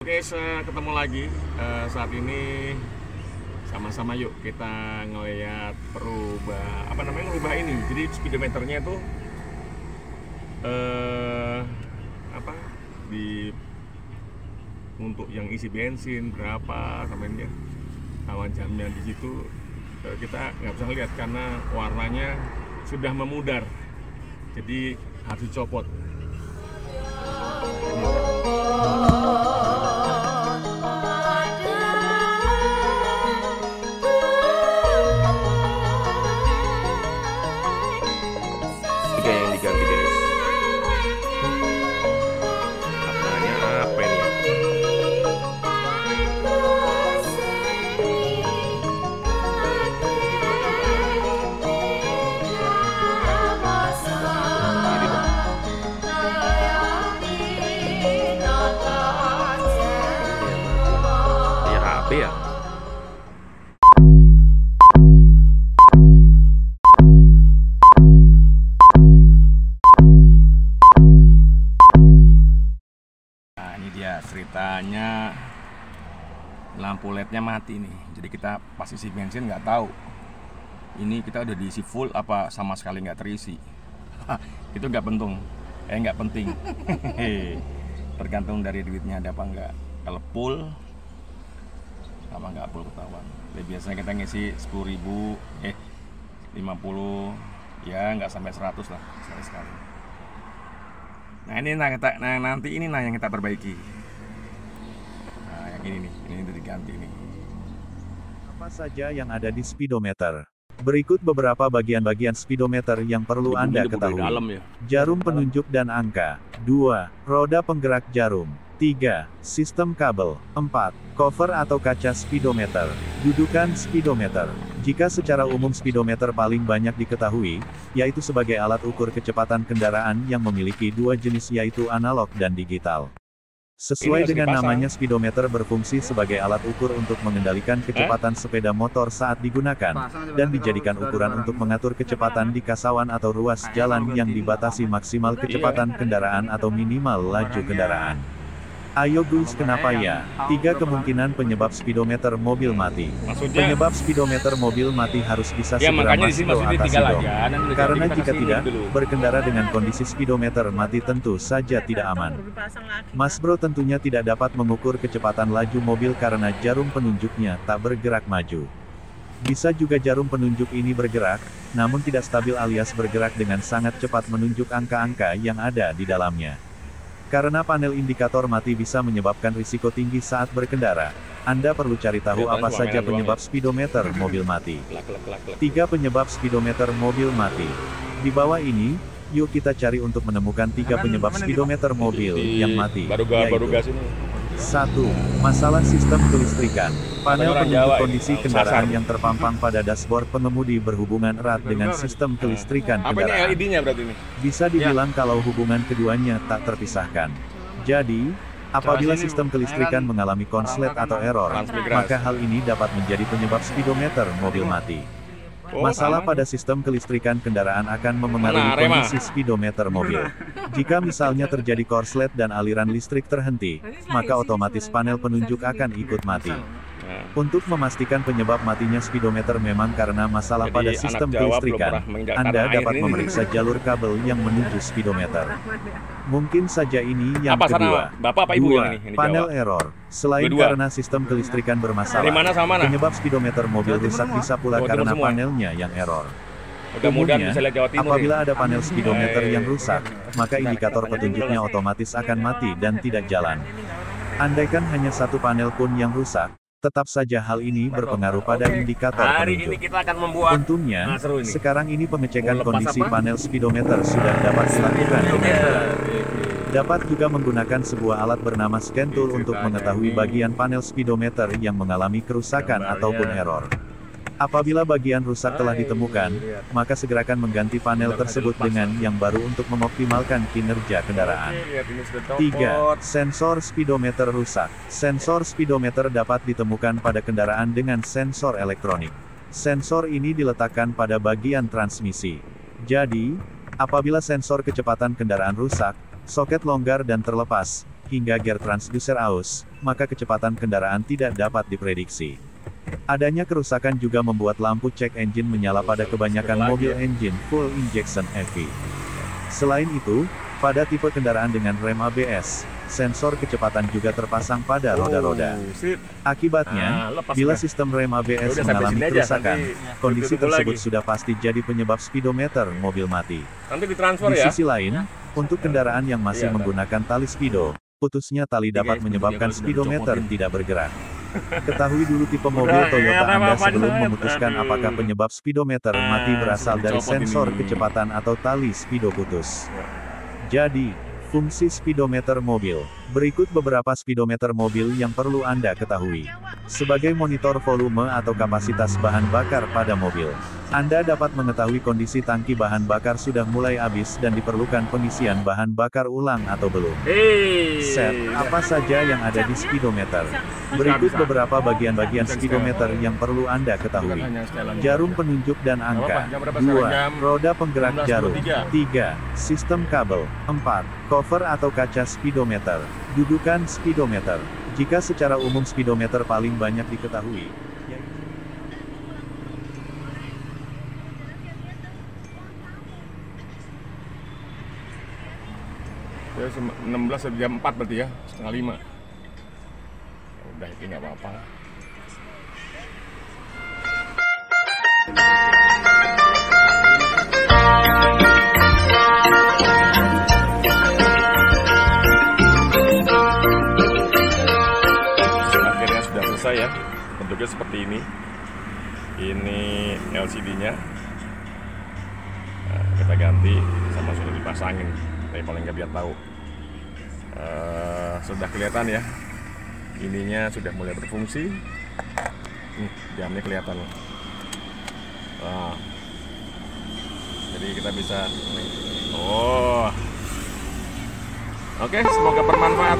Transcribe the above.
Oke, ketemu lagi. Saat ini sama-sama yuk kita ngeliat ngerubah ini. Jadi speedometernya itu apa di untuk yang isi bensin berapa sampai awan jamnya di situ kita nggak bisa lihat karena warnanya sudah memudar. Jadi harus dicopot. Tiga yang diganti guys. Warnanya apa ini? Ya HP ya. Nah, ini dia ceritanya, lampu LED-nya mati nih. Jadi kita pas isi bensin nggak tahu ini kita udah diisi full apa sama sekali nggak terisi. Itu nggak penting. Tergantung dari duitnya ada apa nggak. Kalau full apa nggak full ketahuan. Jadi biasanya kita ngisi 10.000, 50, ya nggak sampai 100 lah sekali. Nah ini nanti ini yang kita perbaiki. Nah yang ini nih, ini udah diganti nih. Apa saja yang ada di speedometer? Berikut beberapa bagian-bagian speedometer yang perlu Anda ketahui. Dalam ya. Jarum penunjuk dan angka. 2. Roda penggerak jarum. 3. Sistem kabel. 4. Cover atau kaca speedometer. Dudukan speedometer. Jika secara umum speedometer paling banyak diketahui, yaitu sebagai alat ukur kecepatan kendaraan yang memiliki dua jenis yaitu analog dan digital. Sesuai dengan namanya, speedometer berfungsi sebagai alat ukur untuk mengendalikan kecepatan sepeda motor saat digunakan, dan dijadikan ukuran untuk mengatur kecepatan di kasawan atau ruas jalan yang dibatasi maksimal kecepatan kendaraan atau minimal laju kendaraan. Ayo guys, kenapa ya? 3 kemungkinan penyebab speedometer mobil mati. Penyebab speedometer mobil mati harus bisa segera Mas Bro atasi dong. Karena jika tidak, berkendara dengan kondisi speedometer mati tentu saja tidak aman. Mas Bro tentunya tidak dapat mengukur kecepatan laju mobil karena jarum penunjuknya tak bergerak maju. Bisa juga jarum penunjuk ini bergerak, namun tidak stabil alias bergerak dengan sangat cepat menunjuk angka-angka yang ada di dalamnya. Karena panel indikator mati bisa menyebabkan risiko tinggi saat berkendara, Anda perlu cari tahu apa saja penyebab speedometer mobil mati. 3 penyebab speedometer mobil mati. Di bawah ini, yuk kita cari untuk menemukan 3 penyebab speedometer mobil yang mati, yaitu 1. Masalah sistem kelistrikan. Panel penunjuk kondisi kendaraan yang terpampang pada dashboard pengemudi berhubungan erat dengan sistem kelistrikan kendaraan. Apa ini LED-nya berarti ini? Bisa dibilang kalau hubungan keduanya tak terpisahkan. Jadi, apabila sistem kelistrikan mengalami konslet atau error, maka hal ini dapat menjadi penyebab speedometer mobil mati. Masalah pada sistem kelistrikan kendaraan akan memengaruhi kondisi speedometer mobil. Jika misalnya terjadi korslet dan aliran listrik terhenti, maka otomatis panel penunjuk akan ikut mati. Untuk memastikan penyebab matinya speedometer memang karena masalah pada sistem kelistrikan, Anda dapat memeriksa jalur kabel yang menuju speedometer. Mungkin saja ini yang kedua. Bapak apa ibu yang ini? Panel error. Selain karena sistem kelistrikan bermasalah, penyebab speedometer mobil rusak bisa pula karena panelnya yang error. Umumnya, apabila ada panel speedometer yang rusak, maka indikator petunjuknya otomatis akan mati dan tidak jalan. Andaikan hanya satu panel pun yang rusak, tetap saja hal ini berpengaruh pada indikator penunjuk. Untungnya, sekarang ini pengecekan kondisi panel speedometer sudah dapat dilakukan dengan mudah. Dapat juga menggunakan sebuah alat bernama scan tool untuk mengetahui bagian panel speedometer yang mengalami kerusakan ataupun error. Apabila bagian rusak telah ditemukan, maka segerakan mengganti panel tersebut dengan yang baru untuk mengoptimalkan kinerja kendaraan. 3. Sensor speedometer rusak. Sensor speedometer dapat ditemukan pada kendaraan dengan sensor elektronik. Sensor ini diletakkan pada bagian transmisi. Jadi, apabila sensor kecepatan kendaraan rusak, soket longgar dan terlepas, hingga gear transducer aus, maka kecepatan kendaraan tidak dapat diprediksi. Adanya kerusakan juga membuat lampu cek engine menyala pada kebanyakan mobil engine full injection EV. Selain itu, pada tipe kendaraan dengan rem ABS, sensor kecepatan juga terpasang pada roda-roda. Akibatnya, bila sistem rem ABS mengalami kerusakan, kondisi tersebut sudah pasti jadi penyebab speedometer mobil mati. Nanti ditransfer Di ya. sisi lain, untuk kendaraan yang masih menggunakan tali speedo, putusnya tali dapat menyebabkan speedometer tidak bergerak. Ketahui dulu tipe mobil Toyota Anda sebelum memutuskan apakah penyebab speedometer mati berasal dari sensor kecepatan atau tali speedo putus. Jadi, fungsi speedometer mobil. Berikut beberapa speedometer mobil yang perlu Anda ketahui. Sebagai monitor volume atau kapasitas bahan bakar pada mobil, Anda dapat mengetahui kondisi tangki bahan bakar sudah mulai habis dan diperlukan pengisian bahan bakar ulang atau belum. Set, apa saja yang ada di speedometer? Berikut beberapa bagian-bagian speedometer yang perlu Anda ketahui. Jarum penunjuk dan angka. 2. Roda penggerak jarum. 3. Sistem kabel. 4. Cover atau kaca speedometer. Dudukan speedometer. Jika secara umum speedometer paling banyak diketahui, Ya, 16 jam 4 berarti ya, setengah 5. Udah, ini nggak apa-apa. Akhirnya sudah selesai ya, bentuknya seperti ini. Ini LCD-nya. Nah, kita ganti sama sudah dipasangin. Tapi paling nggak biar tahu. Sudah kelihatan ya, ininya sudah mulai berfungsi. Jamnya kelihatan. Jadi kita bisa oke, semoga bermanfaat.